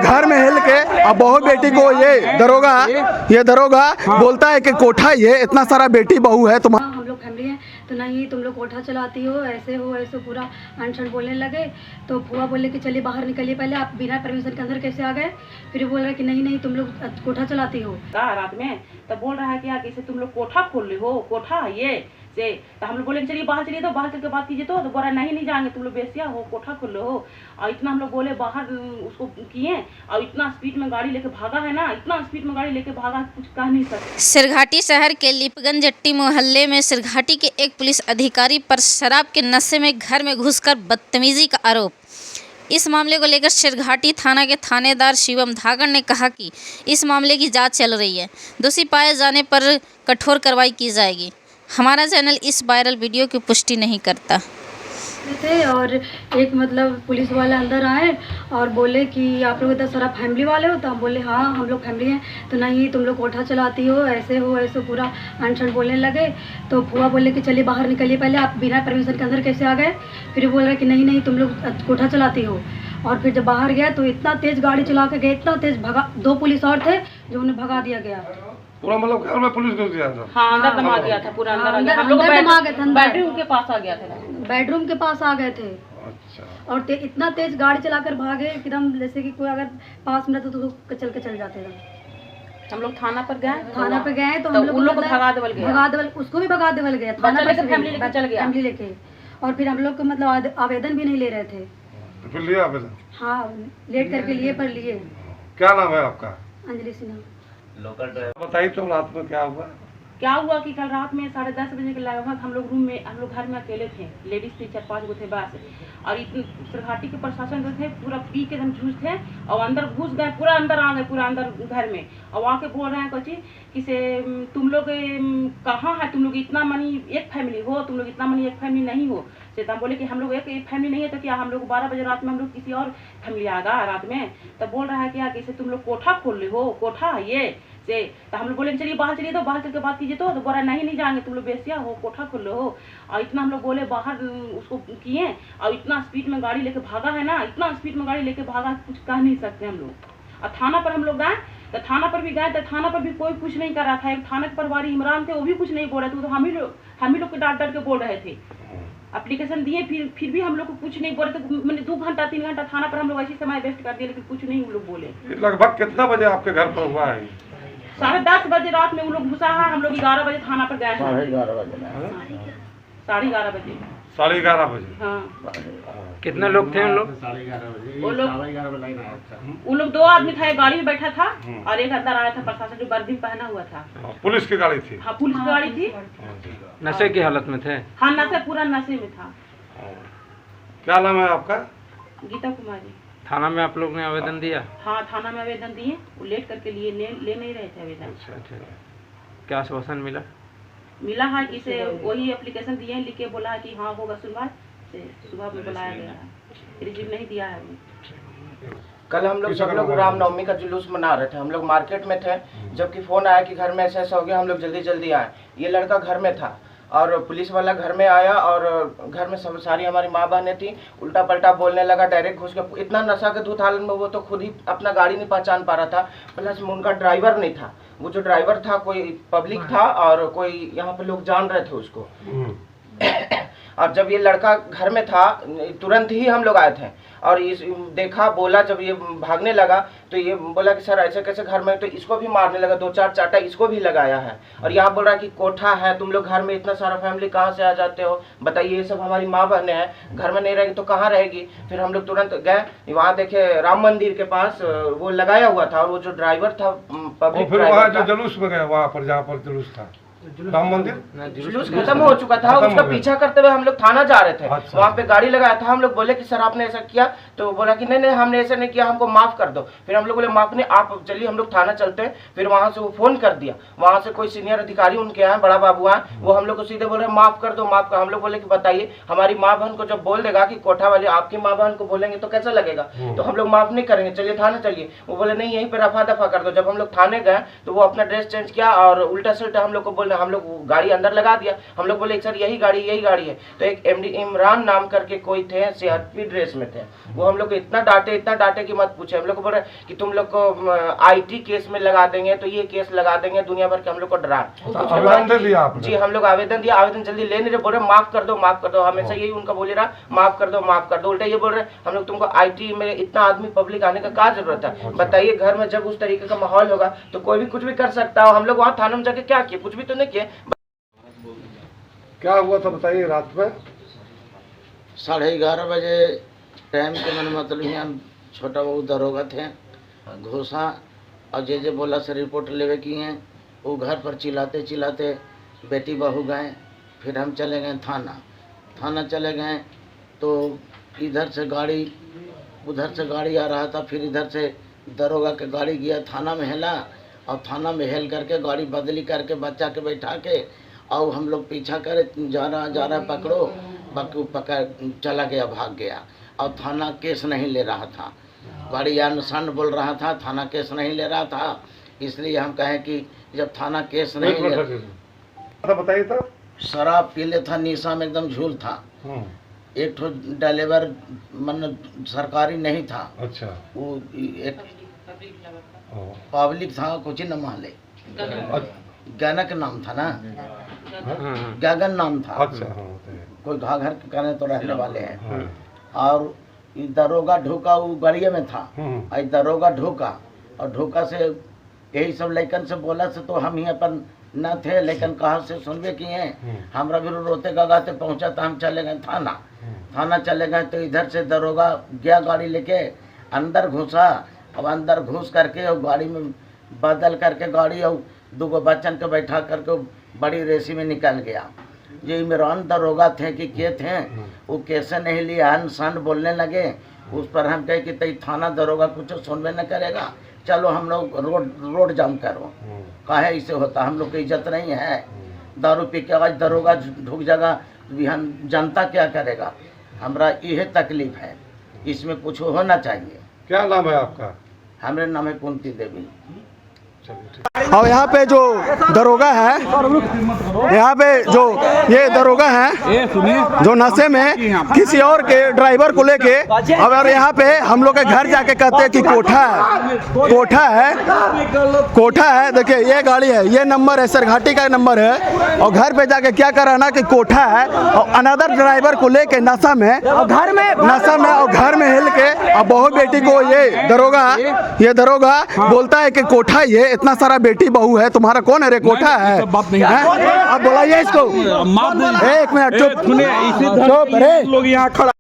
घर में हिल के अब बहू बेटी को ये दरोगा बोलता है कि कोठा ये इतना सारा बेटी बहू है तुम्हारा। हम लोग फैमिली हैं तो नहीं तुम लोग कोठा चलाती हो ऐसे पूरा अनशन बोलने लगे। तो फुआ बोले कि चलिए बाहर निकलिए, पहले आप बिना परमिशन के अंदर कैसे आ गए। फिर बोल रहा है कि नहीं तुम लोग कोठा चलाती हो। रात में तब बोल रहा है कि कैसे तुम लोग कोठा खोल रहे हो, कोठा ये से। तो हम लोग बोले चलिए बाहर चलिए, तो बाहर चल के बात कीजिए। तो बोल रहा नहीं जाएंगे, तुम लोग बेसिया हो, कोठा खोल रहे हो। और इतना हम लोग बोले बाहर उसको किए, और इतना स्पीड में गाड़ी लेके भागा है ना, इतना स्पीड में गाड़ी लेके भागा कुछ कह नहीं सकते। सिरघाटी शहर के लिपगंज जट्टी मोहल्ले में सिरघाटी के एक पुलिस अधिकारी पर शराब के नशे में घर में घुसकर बदतमीजी का आरोप। इस मामले को लेकर सिरघाटी थाना के थानेदार शिवम धागड़ ने कहा कि इस मामले की जांच चल रही है, दोषी पाए जाने पर कठोर कार्रवाई की जाएगी। हमारा चैनल इस वायरल वीडियो की पुष्टि नहीं करता थे। और एक मतलब पुलिस वाले अंदर आए और बोले कि आप लोग इतना सारा फैमिली वाले हो। तो हम बोले हाँ हम लोग फैमिली हैं। तो नहीं तुम लोग कोठा चलाती हो ऐसे पूरा अनशन बोलने लगे। तो फुआ बोले कि चलिए बाहर निकलिए, पहले आप बिना परमिशन के अंदर कैसे आ गए। फिर बोल रहे कि नहीं तुम लोग कोठा चलाती हो। और फिर जब बाहर गया तो इतना तेज़ गाड़ी चला के गए, इतना तेज़ भगा। 2 पुलिस और थे जो उन्हें भगा दिया गया पूरा। मतलब घर में पुलिस घुस गया था। हाँ अंदर दमा गया था पूरा, अंदर आ गया। हम लोग बेडरूम के पास आ गया था, बेडरूम के पास आ गए थे। अच्छा। और इतना तेज गाड़ी चलाकर भागे एकदम, जैसे कि कोई अगर 5 मिनट तो चल के चल जाते थे। हम लोग थाना पर गए तो हम लोग को भगा देवल उसको भी भगा देवल गया थाना पर, फैमिली लेके चल गया, फैमिली लेके। और फिर हम लोग को मतलब आवेदन भी नहीं ले रहे थे। फिर लिया आवेदन? हाँ लेट करके लिए। क्या नाम है आपका? अंजलि सिन्हा। Local driver. बताइए तो रात में क्या हुआ कि कल रात में 10:30 बजे के लगभग हम लोग घर में अकेले थे। लेडीज थे 4-5 गो थे बस। और सिरघाटी के प्रशासन जो थे पूरा पी के एकदम झूठ थे और अंदर घुस गए, पूरा अंदर आ गए, पूरा अंदर घर में। और वहाँ के बोल रहे हैं कि से तुम लोग कहाँ है, तुम लोग इतना मनी एक फैमिली हो, तुम लोग इतना मनी एक फैमिली नहीं हो। तो हम बोले कि हम लोग एक फैमिली नहीं है तो क्या हम लोग 12 बजे रात में हम लोग किसी और फैमिली आ गया रात में। तब बोल रहा है कि कैसे तुम लोग कोठा खोल रहे हो, कोठा ये से। तो हम लोग बोले चलिए बाहर चलिए, तो बाहर चल के बात कीजिए। तो बोल रहा नहीं जाएंगे, तुम लोग बेसिया हो, कोठा खोल रहे हो। और इतना हम लोग बोले बाहर उसको किए, और इतना स्पीड में गाड़ी लेके भागा है ना, इतना स्पीड में गाड़ी लेके भागा कुछ कह नहीं सकते हम लोग। और थाना पर हम लोग गए, तो थाना पर भी गए, तो थाना पर भी कोई कुछ नहीं कर रहा था। एक थाना के प्रभारी इमरान थे, वो भी कुछ नहीं बोल रहे थे। तो हम ही लोग के डांट के बोल रहे थे। एप्लीकेशन दिए, फिर भी हम लोग को कुछ नहीं बोले। तो मैंने 2 घंटा 3 घंटा थाना पर हम लोग ऐसे समय वेस्ट कर दिया, लेकिन कुछ नहीं वो लोग बोले। लगभग कितना बजे आपके घर पर हुआ है? 10:30 बजे रात में वो लोग घुसा है। हम लोग 11 बजे थाना पर गए हैं। 11:30 बजे। 11:30 बजे। हाँ। कितने लोग थे उन लोग? वो लोग 2 आदमी था, एक गाड़ी में बैठा था और एक अंदर आया था प्रशासन जो वर्दी पहना हुआ था। पुलिस की गाड़ी थी? हाँ पुलिस की गाड़ी थी। नशे की हालत में थे? हाँ नशे, पूरा नशे में था। क्या नाम है आपका? गीता कुमारी। थाना में आप लोग ने आवेदन दिया? हाँ थाना में आवेदन दिए, वो लेट करके लिए ले नहीं रहे थे आवेदन। अच्छा। क्या आश्वासन मिला है कि से वही एप्लीकेशन दिए, लिख के बोला है कि हाँ होगा सुनवाई। सुबह में बुलाया गया है, रिसीव नहीं दिया है अभी। कल हम लोग सब लोग रामनवमी का जुलूस मना रहे थे। हम लोग मार्केट में थे, जबकि फ़ोन आया कि घर में ऐसा हो गया। हम लोग जल्दी आए। ये लड़का घर में था और पुलिस वाला घर में आया और घर में सब सारी हमारी माँ बहनें थी। उल्टा पल्टा बोलने लगा, डायरेक्ट घुस के। इतना नशा के धुत हालत में वो तो खुद ही अपना गाड़ी नहीं पहचान पा रहा था, प्लस उनका ड्राइवर नहीं था। वो जो ड्राइवर था कोई पब्लिक था और कोई यहाँ पे लोग जान रहे थे उसको। और जब ये लड़का घर में था तुरंत ही हम लोग आए थे और देखा, बोला। जब ये भागने लगा तो ये बोला कि सर ऐसे कैसे घर में, तो इसको भी मारने लगा। 2-4 चाटा इसको भी लगाया है। और यहाँ बोल रहा है कि कोठा है, तुम लोग घर में इतना सारा फैमिली कहाँ से आ जाते हो, बताइए। ये सब हमारी माँ बहनें हैं, घर में नहीं रहेगी तो कहाँ रहेगी। फिर हम लोग तुरंत गए, वहाँ देखे राम मंदिर के पास वो लगाया हुआ था। और वो जो ड्राइवर था पब्लिक, फिर वहाँ जो जुलूस में गए, वहाँ पर जहाँ पर जुलूस था राम मंदिर, जुलूस खत्म हो चुका था। उसका पीछा करते हुए हम लोग थाना जा रहे थे। अच्छा। वहाँ पे गाड़ी लगाया था। हम लोग बोले कि सर आपने ऐसा किया, तो बोला कि नहीं हमने ऐसा नहीं किया, हमको माफ कर दो। फिर हम लोग बोले माफ नहीं, आप चलिए हम लोग थाना चलते हैं। फिर वहाँ से वो फोन कर दिया, वहाँ से कोई सीनियर अधिकारी उनके यहाँ बड़ा बाबू हैं, वो हम लोग को सीधे बोल रहे माफ कर दो, माफ कर। हम लोग बोले कि बताइए, हमारी माँ बहन को जब बोल देगा कि कोठा वाले आपकी माँ बहन को बोलेंगे तो कैसा लगेगा, तो हम लोग माफ नहीं करेंगे, चलिए थाना चलिए। वो बोले नहीं यहीं पे रफा दफा कर दो। जब हम लोग थाने गए तो वो अपना ड्रेस चेंज किया और उल्टा सुल्टा हम लोग को बोल रहे हम लोग गाड़ी अंदर लगा दिया। हम लोग बोले सर यही गाड़ी है। तो एक MD इमरान नाम करके कोई थे, CRP ड्रेस में थे, वो हम लोग को इतना डांटे कि मत पूछे। हम लोग को बोले कि तुम लोग को IT केस में लगा देंगे, तो ये केस लगा देंगे, दुनिया भर के हम लोग को डरा। आवेदन दे दिया आपने? जी हम लोग आवेदन दिया, आवेदन जल्दी ले नहीं रहे, बोल रहे माफ कर दो। हमेशा यही उनका बोले रहा माफ कर दो। उल्टा ये बोल रहे हम लोग तुमको IT में इतना आदमी पब्लिक आने का क्या जरूरत है? बताइए, घर में जब उस तरीके का माहौल होगा तो कोई भी कुछ भी कर सकता है। हम लोग वहाँ थाना में जाके क्या किए? कुछ भी तो नहीं किए। क्या हुआ था बताइए रात में? 11:30 बजे टाइम के मैंने मतलब यहाँ छोटा बाबू दरोगा थे, घोषा और जे बोला से रिपोर्ट लेवे की हैं। वो घर पर चिल्लाते बेटी बहू गए। फिर हम चले गए थाना चले गए तो इधर से गाड़ी उधर से गाड़ी आ रहा था। फिर इधर से दरोगा के गाड़ी गया थाना में हेला, और थाना में हेल करके गाड़ी बदली करके बच्चा के बैठा के और हम लोग पीछा करे जा रहा पकड़ चला गया, भाग गया। और थाना केस नहीं ले रहा था, गाड़ी या निशान बोल रहा था, थाना केस नहीं ले रहा था। इसलिए हम कहें कि जब थाना केस नहीं ले रहा बताइए तो। शराब पी ले था, निशा में एकदम झूल था। एक ठो ड्राइवर मन सरकारी नहीं था। अच्छा। वो एक पब्लिक था, कुछ न माले गनक नाम था ना, गगन नाम था। अच्छा। कोई घाघर के कहने तो रहने वाले हैं। और दरोगा ढोका वो गाड़िया में था, दरोगा ढोका और ढोका से यही सब लड़कन से बोला से तो हम ही अपन न थे, लेकिन कहा से सुनबे किए हैं। हमरा भी रोते गगाते पहुंचा तो हम चले गए थाना चले गए तो इधर से दरोगा गया गाड़ी लेके अंदर घुसा। अब अंदर घुस करके और गाड़ी में बदल करके गाड़ी और 2 बच्चन के बैठा करके बड़ी रेसी में निकल गया। जो इमरान दरोगा थे कि के थे, वो कैसे नहीं लिया, सन बोलने लगे। उस पर हम कहे कि तई थाना दरोगा कुछ सुनबे न करेगा, चलो हम लोग रोड जाम करो। काहे इसे होता, हम लोग की इज्जत नहीं है। दारू पी के आज दरोगा ढुक जाएगा, जनता क्या करेगा? हमरा यह तकलीफ है, इसमें कुछ होना चाहिए। क्या नाम है आपका? हमारे नाम है कुंती देवी। और यहाँ पे जो दरोगा है, यहाँ पे जो ये दरोगा है जो नशे में किसी और के ड्राइवर को लेके, और यहाँ पे हम लोग के घर जाके कहते हैं कि कोठा है। देखिए ये गाड़ी है, ये नंबर है, सरघाटी का नंबर है। और घर पे जाके क्या कर रहा ना कि कोठा है, और अनदर ड्राइवर को लेके नशा में और घर में हिल के, और बहू बेटी को ये दरोगा बोलता है कि कोठा ये इतना सारा बेटी बहू है, तुम्हारा कौन है रे? कोठा है। अब बुलाइए इसको। 1 मिनट चुप रे।